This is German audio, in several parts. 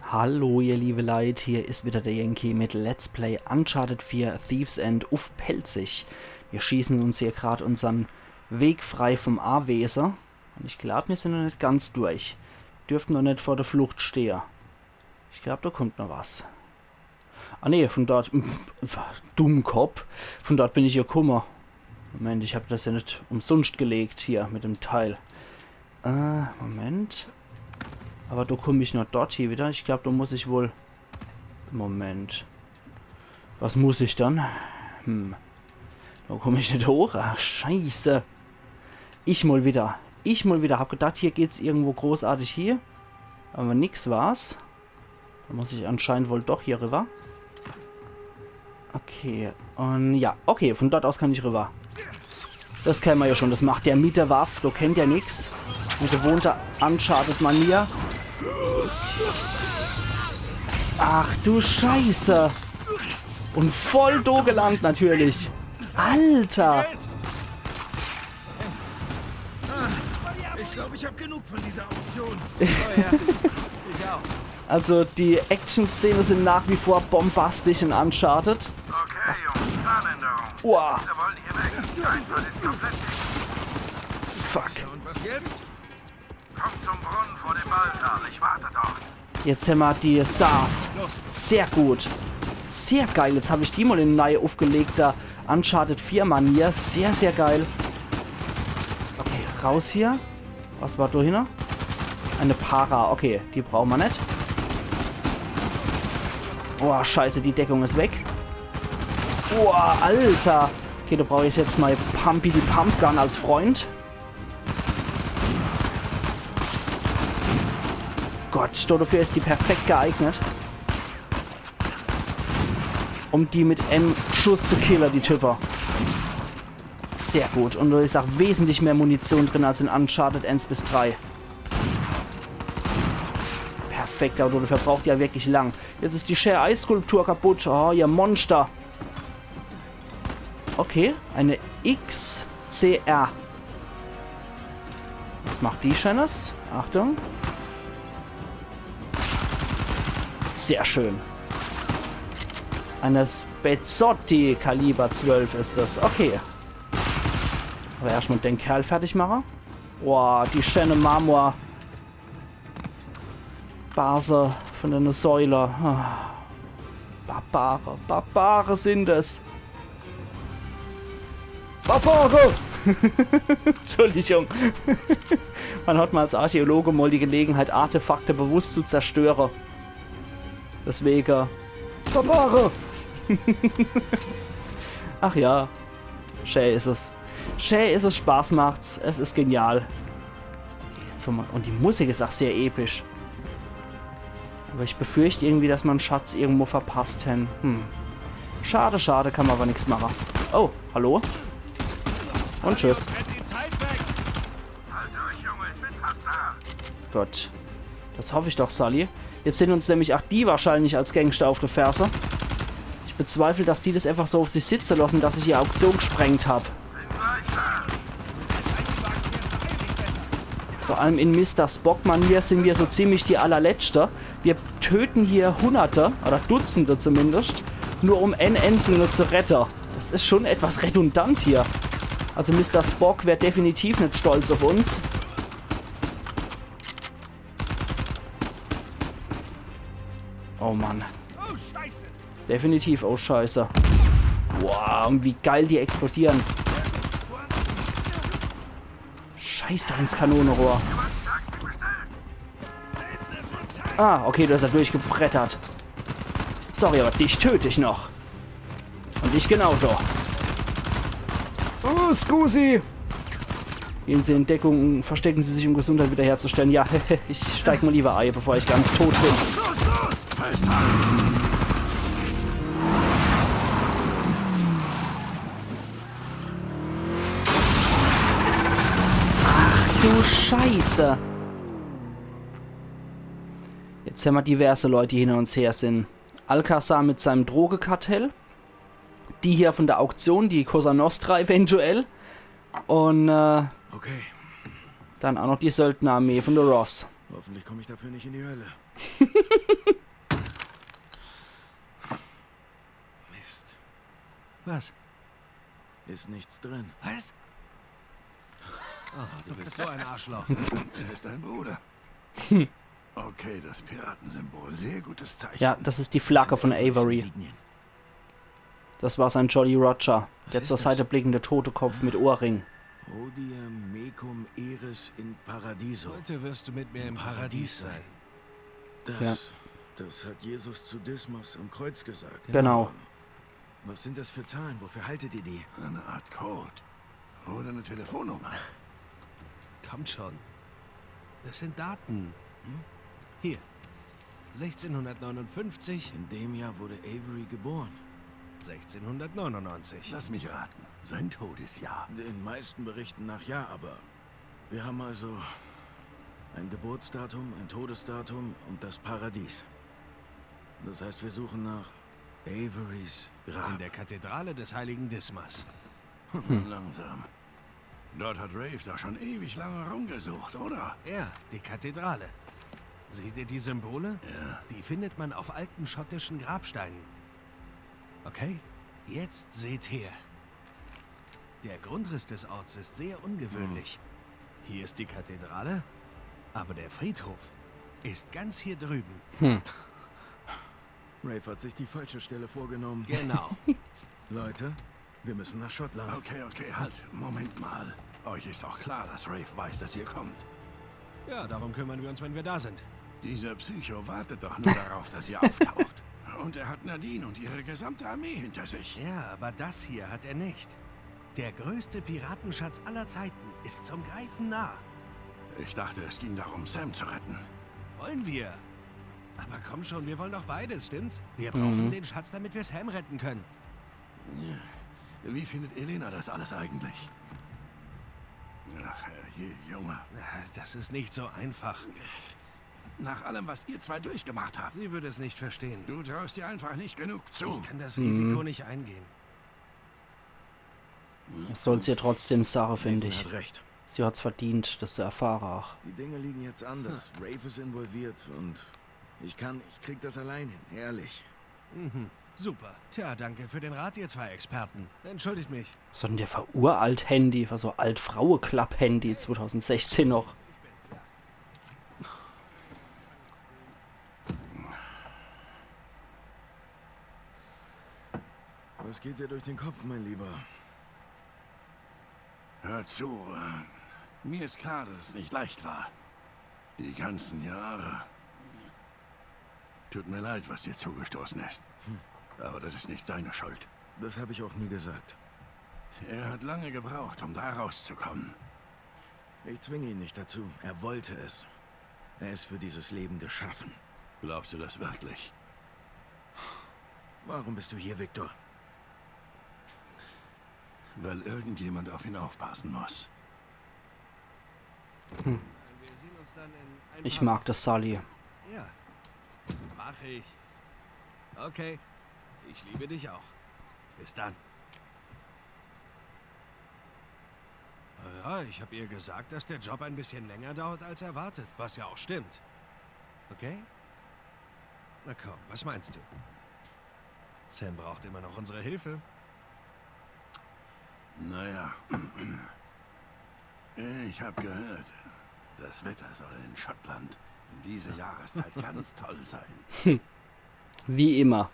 Hallo ihr liebe Leute, hier ist wieder der Yankee mit Let's Play Uncharted 4 Thieves End auf Pelzig. Wir schießen uns hier gerade unseren Weg frei vom Aweser. Und ich glaube, wir sind noch nicht ganz durch. Dürften noch nicht vor der Flucht stehen. Ich glaube, da kommt noch was. Ah ne, von dort... Dummkopf. Von dort bin ich ja Kummer. Moment, ich habe das ja nicht umsonst gelegt hier mit dem Teil. Moment... Aber da komme ich noch dort hier wieder. Ich glaube, da muss ich wohl... Moment. Was muss ich dann? Da komme ich nicht hoch. Ach, scheiße. Ich mal wieder. Hab gedacht, hier geht's irgendwo großartig hier. Aber nix war's. Da muss ich anscheinend wohl doch hier rüber. Okay. Und ja, okay. Von dort aus kann ich rüber. Das kennen wir ja schon. Das macht der mit der Waffe. Du kennt ja nix. Mit gewohnter Uncharted-Manier. Ach du Scheiße. Und voll do gelangt natürlich. Alter. Ich glaube, ich habe genug von dieser Option. Oh ja, ich auch. Also die Action-Szenen sind nach wie vor bombastisch in Uncharted. Okay, Jungs, Planänderung. Wow. Wir wollen hier weg. Einfach ist komplett dicht. Fuck. Und was jetzt? Kommt zum Brunnen vor dem Waldsaal. Ich warte dort. Jetzt haben wir die SARS. Sehr gut. Sehr geil. Jetzt habe ich die mal in neu aufgelegter Uncharted 4 Manier. Sehr, sehr geil. Okay, raus hier. Was war da hin? Eine Para. Okay, die brauchen wir nicht. Oh, scheiße, die Deckung ist weg. Oh, Alter. Okay, da brauche ich jetzt mal Pumpy die Pumpgun als Freund. Gott, dafür ist die perfekt geeignet. Um die mit einem Schuss zu killen, die Typer. Sehr gut. Und da ist auch wesentlich mehr Munition drin als in Uncharted 1 bis 3. Perfekt, aber dafür braucht ja wirklich lang. Jetzt ist die Share-Eis-Skulptur kaputt. Oh, ihr Monster. Okay, eine XCR. Was macht die Schönes? Achtung. Sehr schön. Eine Spezzotti Kaliber 12 ist das. Okay. Aber erstmal den Kerl fertig machen. Boah, die schöne Marmor. Base von einer Säule. Barbare sind es. Barbare! Entschuldigung. Man hat mal als Archäologe mal die Gelegenheit, Artefakte bewusst zu zerstören. Deswegen. Barbare! Ach ja. Schön ist es. Schön ist es, Spaß macht's. Es ist genial. Und die Musik ist auch sehr episch. Aber ich befürchte irgendwie, dass man einen Schatz irgendwo verpasst hat. Schade, schade, kann man aber nichts machen. Oh, hallo? Und tschüss. Halt durch, Junge, ich bin fast da. Gott. Das hoffe ich doch, Sully. Jetzt sind uns nämlich auch die wahrscheinlich als Gangster auf der Ferse. Ich bezweifle, dass die das einfach so auf sich sitzen lassen, dass ich die Auktion gesprengt habe. Bin gleich da. Vor allem in Mr. Spock-Manier sind wir so ziemlich die allerletzte. Wir töten hier Hunderte, oder Dutzende zumindest, nur um einen Einzelnen zu retten. Das ist schon etwas redundant hier. Also Mr. Spock wäre definitiv nicht stolz auf uns. Oh Mann. Oh, Scheiße. Definitiv, oh Scheiße. Wow, und wie geil die explodieren. Scheiß doch ins Kanonenrohr. Ah, okay, du hast er durchgebrettert. Sorry, aber dich töte ich noch. Und dich genauso. Oh, Scusi! Gehen Sie in Deckung, verstecken Sie sich, um Gesundheit wiederherzustellen. Ja, ich steig mal lieber ein, bevor ich ganz tot bin. Festhalten. Du Scheiße! Jetzt haben wir diverse Leute, die hinter uns her sind. Alcazar mit seinem Drogekartell. Die hier von der Auktion, die Cosa Nostra eventuell. Und Okay, dann auch noch die Söldnerarmee von der Ross. hoffentlich komme ich dafür nicht in die Hölle. Was? Ist nichts drin. Was? Oh, du bist so ein Arschloch. Er ist dein Bruder. Okay, das Piratensymbol. Sehr gutes Zeichen. Ja, das ist die Flagge von Avery. Insignien. Das war sein Jolly Roger. Der ist zur das? Seite blickende tote Kopf mit Ohrring. Hodie mecum eris in paradiso. Heute wirst du mit mir im Paradies sein. Das hat Jesus zu Dismas am Kreuz gesagt. Genau. Was sind das für Zahlen? Wofür haltet ihr die? Eine Art Code. Oder eine Telefonnummer. Kommt schon. Das sind Daten. Hier. 1659, In dem Jahr wurde Avery geboren. 1699. Lass mich raten. Sein Todesjahr. Den meisten Berichten nach ja, aber wir haben also ein Geburtsdatum, ein Todesdatum und das Paradies. Das heißt, wir suchen nach Averys In Grab. der Kathedrale des heiligen Dismas. Langsam. Dort hat Rafe doch schon ewig lange rumgesucht, oder? Ja, die Kathedrale. Seht ihr die Symbole? Ja. Die findet man auf alten schottischen Grabsteinen. Okay, jetzt seht her. Der Grundriss des Orts ist sehr ungewöhnlich. Hier ist die Kathedrale, aber der Friedhof ist ganz hier drüben. Rafe hat sich die falsche Stelle vorgenommen. Genau. Leute, wir müssen nach Schottland. Okay, halt. Moment mal. Euch ist doch klar, dass Rafe weiß, dass ihr kommt. Ja, darum kümmern wir uns, wenn wir da sind. Dieser Psycho wartet doch nur darauf, dass ihr auftaucht. Und er hat Nadine und ihre gesamte Armee hinter sich. Ja, aber das hier hat er nicht. Der größte Piratenschatz aller Zeiten ist zum Greifen nah. Ich dachte, es ging darum, Sam zu retten. Wollen wir? Aber komm schon, wir wollen doch beides, stimmt's? Wir brauchen den Schatz, damit wir Sam retten können. Wie findet Elena das alles eigentlich? Ach, Junge. Das ist nicht so einfach. Nach allem, was ihr zwei durchgemacht habt. Sie würde es nicht verstehen. Du traust dir einfach nicht genug zu. Ich kann das Risiko nicht eingehen. Das soll sie trotzdem sagen, finde Nathan ich. hat recht. Sie hat's verdient, das zu erfahren auch. Die Dinge liegen jetzt anders. Rafe ist involviert und ich krieg das allein hin, ehrlich. Super. Tja, danke für den Rat, ihr zwei Experten. Entschuldigt mich. Was hat denn der für uralt Handy, für so Alt-Fraue-Klapp-Handy 2016 noch? Was geht dir durch den Kopf, mein Lieber? Hör zu. Mir ist klar, dass es nicht leicht war. Die ganzen Jahre. Tut mir leid, was dir zugestoßen ist. Aber das ist nicht seine Schuld. Das habe ich auch nie gesagt. Er hat lange gebraucht, um da rauszukommen. Ich zwinge ihn nicht dazu. Er wollte es. Er ist für dieses Leben geschaffen. Glaubst du das wirklich? Warum bist du hier, Victor? Weil irgendjemand auf ihn aufpassen muss. Wir sehen uns dann in ein Ich paar... mag das Sully. Ja, mach ich. Okay, ich liebe dich auch. Bis dann. Ja, ich habe ihr gesagt, dass der Job ein bisschen länger dauert als erwartet, was ja auch stimmt. Okay? Na komm, was meinst du? Sam braucht immer noch unsere Hilfe. Naja. Ich habe gehört, das Wetter soll in Schottland in dieser Jahreszeit ganz toll sein. Wie immer.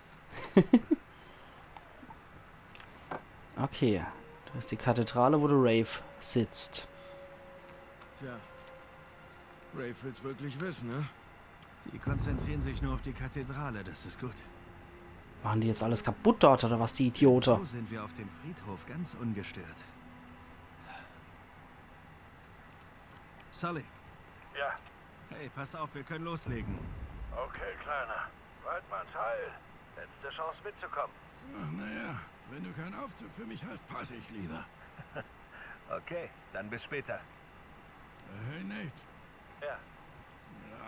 Okay. Da ist die Kathedrale, wo der Rafe sitzt. Tja, Rafe will's wirklich wissen, ne? Die konzentrieren sich nur auf die Kathedrale, das ist gut. Machen die jetzt alles kaputt dort, oder was, die Idioten? So sind wir auf dem Friedhof ganz ungestört. Sully. Ja, Hey, pass auf, wir können loslegen. okay, Kleiner. Waldmanns Heil. Letzte Chance mitzukommen. Ach, naja, wenn du keinen Aufzug für mich hast, passe ich lieber. Okay, dann bis später. Hey, Nate. Ja,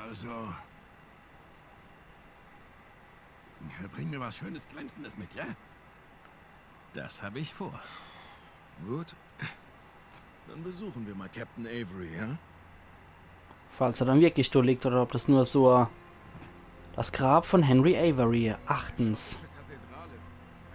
Also... Bring mir was Schönes, Glänzendes mit, ja? Das habe ich vor. Gut. Dann besuchen wir mal Captain Avery, ja? Falls er dann wirklich da liegt, oder ob das nur so... Das Grab von Henry Avery, achtens. Kathedrale.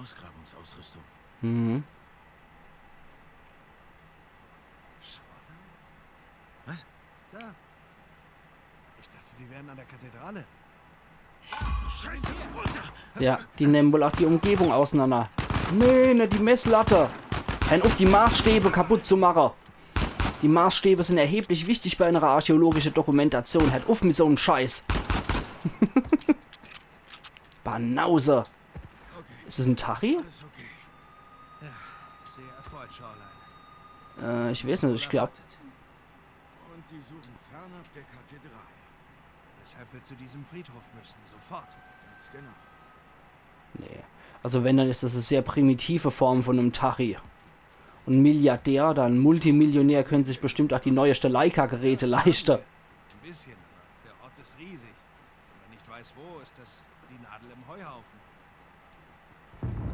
Ausgrabungsausrüstung. Mhm. Was? Da. Ich dachte, die wären an der Kathedrale. Scheiße! Runter! Ja, die nehmen wohl auch die Umgebung auseinander. Nee, nicht die Messlatte. Hör auf, die Maßstäbe kaputt zu machen. Die Maßstäbe sind erheblich wichtig bei einer archäologischen Dokumentation. Hört auf mit so einem Scheiß. Banause. Okay, Ist das ein Tachi? alles okay. Ja, sehr erfreut, Shoreline. Ich weiß nicht, ich glaube... Erwartet. Und die suchen fernab der Kathedrale. Weshalb wir zu diesem Friedhof müssen, sofort. Ganz genau. Nee. Also wenn, dann ist das eine sehr primitive Form von einem Tachi. Und ein Milliardär oder ein Multimillionär können sich bestimmt auch die neueste Leica-Geräte leisten. Ein bisschen, aber der Ort ist riesig. Wenn man nicht weiß, wo, ist das die Nadel im Heuhaufen.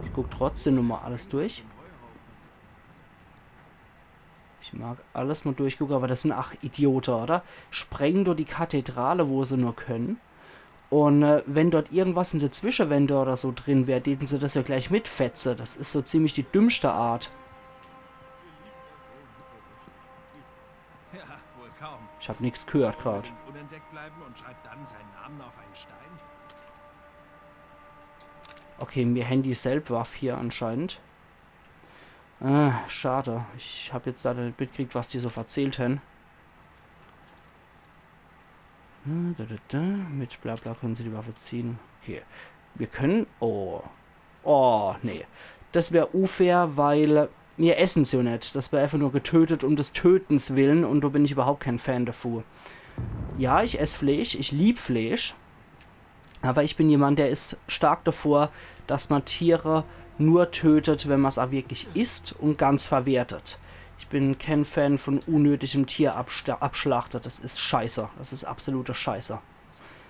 Ich guck trotzdem nochmal alles durch. Ich mag alles mal durchgucken, aber das sind ach Idioten, oder? Sprengen dort die Kathedrale, wo sie nur können. Und wenn dort irgendwas in der Zwischenwände oder so drin wäre, täten sie das ja gleich mitfetze. Das ist so ziemlich die dümmste Art. Ja, wohl kaum. Ich habe nichts gehört gerade. Unentdeckt bleiben und schreibt dann seinen Namen auf einen Stein. Okay, mir Handy selbst war hier anscheinend. Schade. Ich habe jetzt da nicht mitgekriegt, was die so erzählt haben. Mit Blabla können sie die Waffe ziehen. Okay. Wir können... Oh. Oh, nee. Das wäre unfair, weil... Wir essen es ja nicht. Das wäre einfach nur getötet um des Tötens willen. Und da bin ich überhaupt kein Fan davon. Ja, ich esse Fleisch. Ich liebe Fleisch. Aber ich bin jemand, der ist stark davor, dass man Tiere nur tötet, wenn man es auch wirklich isst und ganz verwertet. Ich bin kein Fan von unnötigem Tierabschlachten. Das ist scheiße. Das ist absolute Scheiße.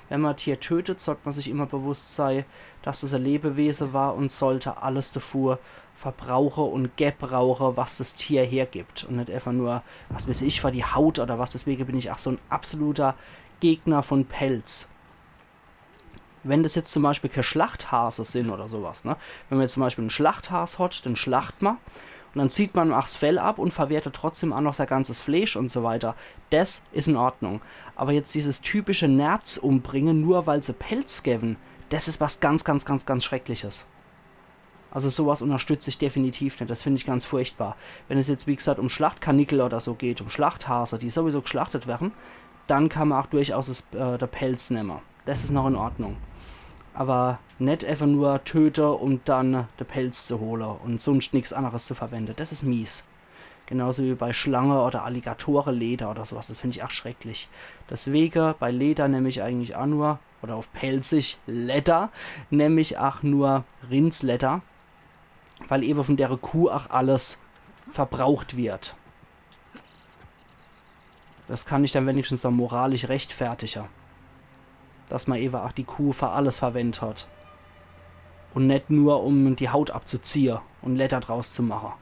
Wenn man ein Tier tötet, sollte man sich immer bewusst sein, dass das ein Lebewesen war und sollte alles davor verbrauchen und gebrauchen, was das Tier hergibt. Und nicht einfach nur, was weiß ich, für die Haut oder was. Deswegen bin ich auch so ein absoluter Gegner von Pelz. Wenn das jetzt zum Beispiel keine Schlachthase sind oder sowas, ne? Wenn man jetzt zum Beispiel einen Schlachthas hat, dann schlacht man und dann zieht man das Fell ab und verwertet trotzdem auch noch sein ganzes Fleisch und so weiter. Das ist in Ordnung. Aber jetzt dieses typische Nerz umbringen, nur weil sie Pelz geben, das ist was ganz, ganz, ganz, ganz Schreckliches. Also sowas unterstütze ich definitiv nicht. Das finde ich ganz furchtbar. Wenn es jetzt, wie gesagt, um Schlachtkanickel oder so geht, um Schlachthase, die sowieso geschlachtet werden, dann kann man auch durchaus der Pelz nehmen. Das ist noch in Ordnung. Aber nicht einfach nur töten, um dann den Pelz zu holen und sonst nichts anderes zu verwenden. Das ist mies. Genauso wie bei Schlange oder Alligatorenleder oder sowas. Das finde ich auch schrecklich. Deswegen bei Leder nehme ich eigentlich auch nur, oder auf pelzig Leder, nehme ich auch nur Rindsleder. Weil eben von der Kuh auch alles verbraucht wird. Das kann ich dann wenigstens noch moralisch rechtfertigen. Dass man eben auch die Kuh für alles verwendet hat. Und nicht nur, um die Haut abzuziehen und Leder draus zu machen.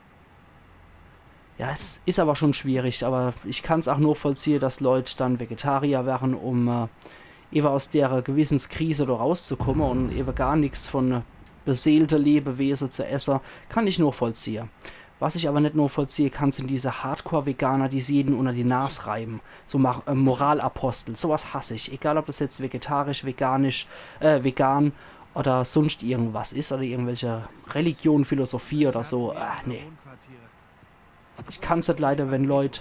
Ja, es ist aber schon schwierig, aber ich kann es auch nur vollziehen, dass Leute dann Vegetarier werden, um eben aus der Gewissenskrise da rauszukommen und eben gar nichts von beseelte Lebewesen zu essen, kann ich nur vollziehen. Was ich aber nicht nur vollziehe kann, sind diese Hardcore-Veganer, die sie jeden unter die Nase reiben. So Moralapostel, sowas hasse ich. Egal, ob das jetzt vegetarisch, veganisch, vegan oder sonst irgendwas ist oder irgendwelche Religion, Philosophie oder so. Nee. Ich kann es nicht leider, wenn Leute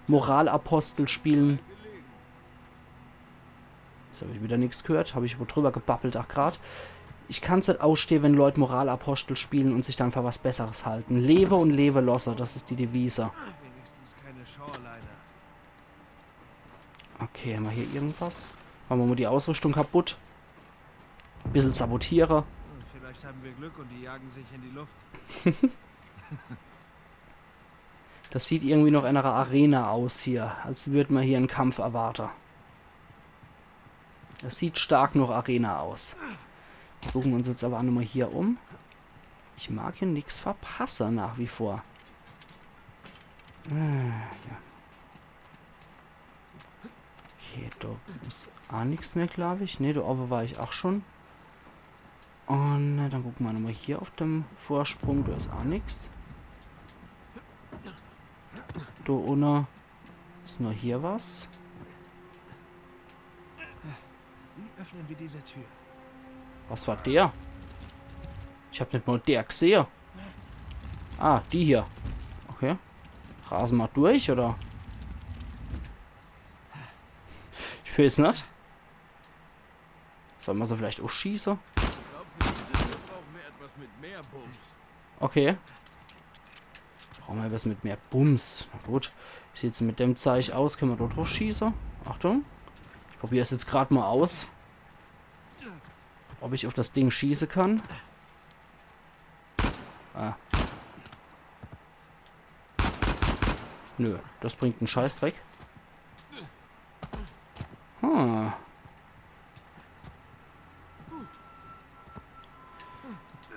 Moralapostel spielen. Jetzt habe ich wieder nichts gehört, habe ich wohl drüber gebabbelt, ach grad. Ich kann es nicht ausstehen, wenn Leute Moralapostel spielen und sich dann für was Besseres halten. Lebe und lebe losse, das ist die Devise. Wenigstens keine Shoreline. Okay, haben wir hier irgendwas? Machen wir mal die Ausrüstung kaputt. Ein bisschen sabotiere. Vielleicht haben wir Glück und die jagen sich in die Luft. Das sieht irgendwie noch in einer Arena aus hier, als würde man hier einen Kampf erwarten. Das sieht stark noch Arena aus. Gucken wir uns jetzt aber auch nochmal hier um. Ich mag hier nichts verpassen nach wie vor. Ja. Okay, da ist auch nichts mehr, glaube ich. Ne, da oben war ich auch schon. Und dann gucken wir nochmal hier auf dem Vorsprung. Da ist auch nichts. Da unten ist nur hier was. Wie öffnen wir diese Tür? Was war der? Ich habe nicht mal der gesehen. Ah, die hier. Okay. Rasen wir durch, oder? Ich weiß nicht. Sollen wir so vielleicht auch schießen? Ich glaube, für diese Tür brauchen wir etwas mit mehr Bums. Okay. Brauchen wir etwas mit mehr Bums. Na gut. Wie sieht es mit dem Zeichen aus? Können wir dort drauf schießen? Achtung. Ich probiere es jetzt gerade mal aus. Ob ich auf das Ding schießen kann. Ah. Nö, das bringt einen Scheißdreck. Hm.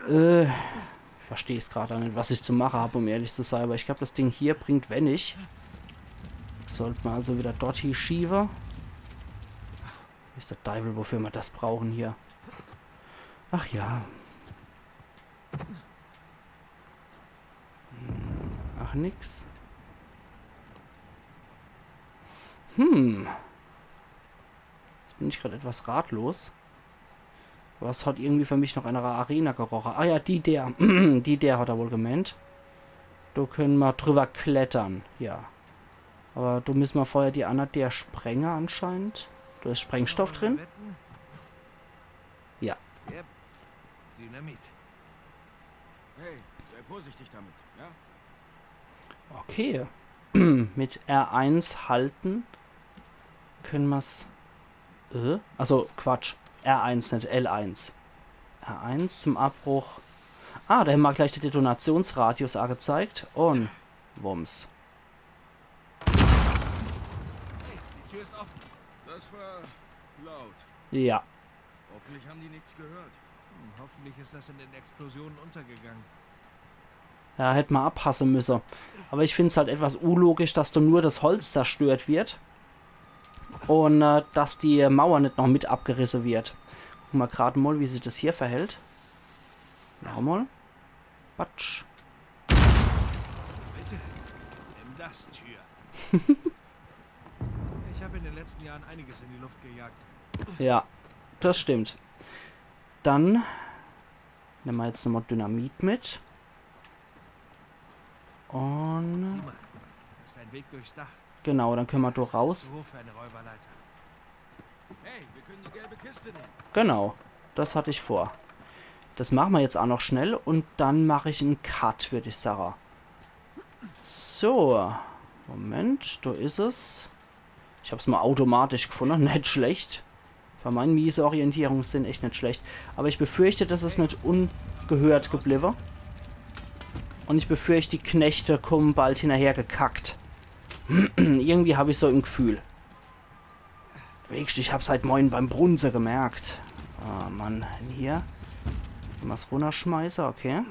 Ich verstehe es gerade nicht, was ich zu machen habe, um ehrlich zu sein. Aber ich glaube, das Ding hier bringt wenig. Sollten wir also wieder dort hier schieben. Wie ist der Teufel, wofür wir das brauchen hier? Ach ja. Ach, nix. Jetzt bin ich gerade etwas ratlos. Was hat irgendwie für mich noch eine Arena gerochen? Ah ja, die der. Die der hat er wohl gemeint. Da können wir drüber klettern. Ja. Aber da müssen wir vorher die anderen der Sprenger anscheinend. Da ist Sprengstoff drin. Wetten? Ja. Yep. Dynamit. Hey, sei vorsichtig damit, ja? Okay. Mit R1 halten können wir es. Also Quatsch. R1, nicht L1. R1 zum Abbruch. Ah, da haben wir gleich den Detonationsradius angezeigt. Und Wumms. Hey, die Tür ist offen. Das war laut. Ja. Hoffentlich haben die nichts gehört. Hoffentlich ist das in den Explosionen untergegangen. Ja, hätte man abpassen müssen. Aber ich finde es halt etwas unlogisch, dass da nur das Holz zerstört wird. Und dass die Mauer nicht noch mit abgerissen wird. Gucken wir gerade mal, wie sich das hier verhält. Nochmal. Batsch. Bitte, nimm das, Tür. Ich habe in den letzten Jahren einiges in die Luft gejagt. Ja, das stimmt. Dann nehmen wir jetzt nochmal Dynamit mit. Und Sieh mal, da ist ein Weg durchs Dach. genau, dann können wir da raus. Zu hoch für eine Räuberleiter. Hey, wir können die gelbe Kiste nehmen. Genau, das hatte ich vor. Das machen wir jetzt auch noch schnell und dann mache ich einen Cut, würde ich sagen. So, Moment, da ist es. Ich habe es mal automatisch gefunden, nicht schlecht. Für meinen miese Orientierungssinn echt nicht schlecht. Aber ich befürchte, das ist nicht ungehört geblieben. Und ich befürchte, die Knechte kommen bald hinterher gekackt. Irgendwie habe ich so im Gefühl. Ich habe seit morgen beim Brunse gemerkt. Ah, Mann. Hier. Was runterschmeißen, okay.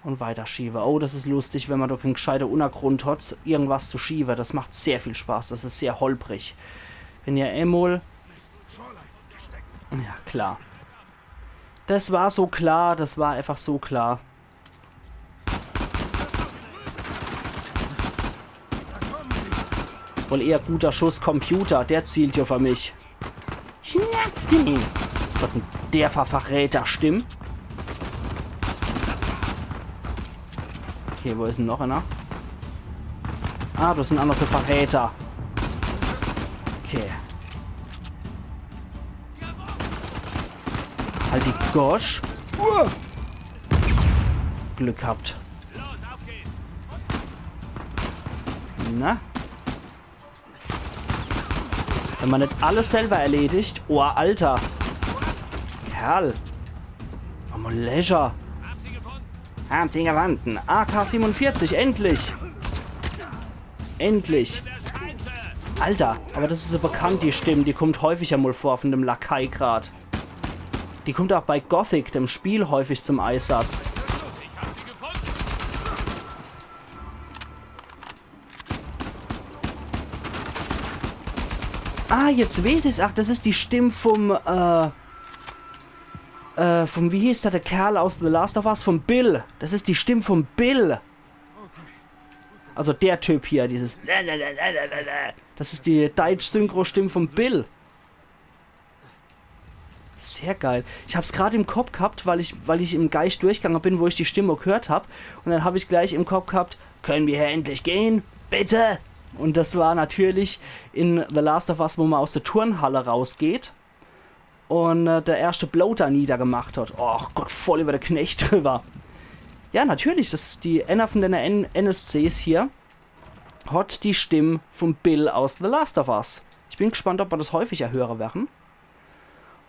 Und weiter schiebe. Oh, das ist lustig, wenn man doch einen gescheiten Untergrund hat, irgendwas zu schieben. Das macht sehr viel Spaß. Das ist sehr holprig. Wenn ihr einmal... Ja, klar. Das war so klar. Das war einfach so klar. Wohl eher guter Schuss Computer. Der zielt ja für mich. Was hat denn der Verräter stimmt? Okay, wo ist denn noch einer? Ah, das sind auch noch so Verräter. Okay. Halt die Gosch. Glück gehabt. Na? Wenn man nicht alles selber erledigt. Oh, Alter. Kerl. Oh, Leisure. Haben sie gefunden. AK-47, endlich. Endlich. Alter, aber das ist so bekannt, die Stimme. Die kommt häufig einmal vor von dem Lakai-Grad. Die kommt auch bei Gothic, dem Spiel, häufig zum Einsatz. Ah, jetzt weiß ich's. Ach, das ist die Stimme vom, Von wie hieß der Kerl aus The Last of Us? Von Bill. Das ist die Stimme von Bill. Also der Typ hier, dieses... Das ist die Deutsch-Synchro-Stimme von Bill. Sehr geil. Ich habe es gerade im Kopf gehabt, weil ich im Geist durchgegangen bin, wo ich die Stimme gehört habe. Und dann habe ich gleich im Kopf gehabt, können wir hier endlich gehen? Bitte! Und das war natürlich in The Last of Us, wo man aus der Turnhalle rausgeht. Und der erste Blow da niedergemacht hat. Oh Gott, voll über der Knecht drüber. Ja, natürlich, das ist die einer von den NSCs hier. Hat die Stimme von Bill aus The Last of Us. Ich bin gespannt, ob wir das häufiger hören werden.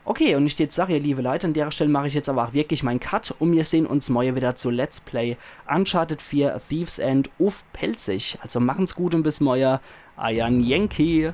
Okay, und ich jetzt sage, ihr liebe Leute, an der Stelle mache ich jetzt aber auch wirklich meinen Cut. Und wir sehen uns morgen wieder zu Let's Play Uncharted 4 Thieves End auf Pelzig. Also machen's gut und bis morgen. Euer Yankee.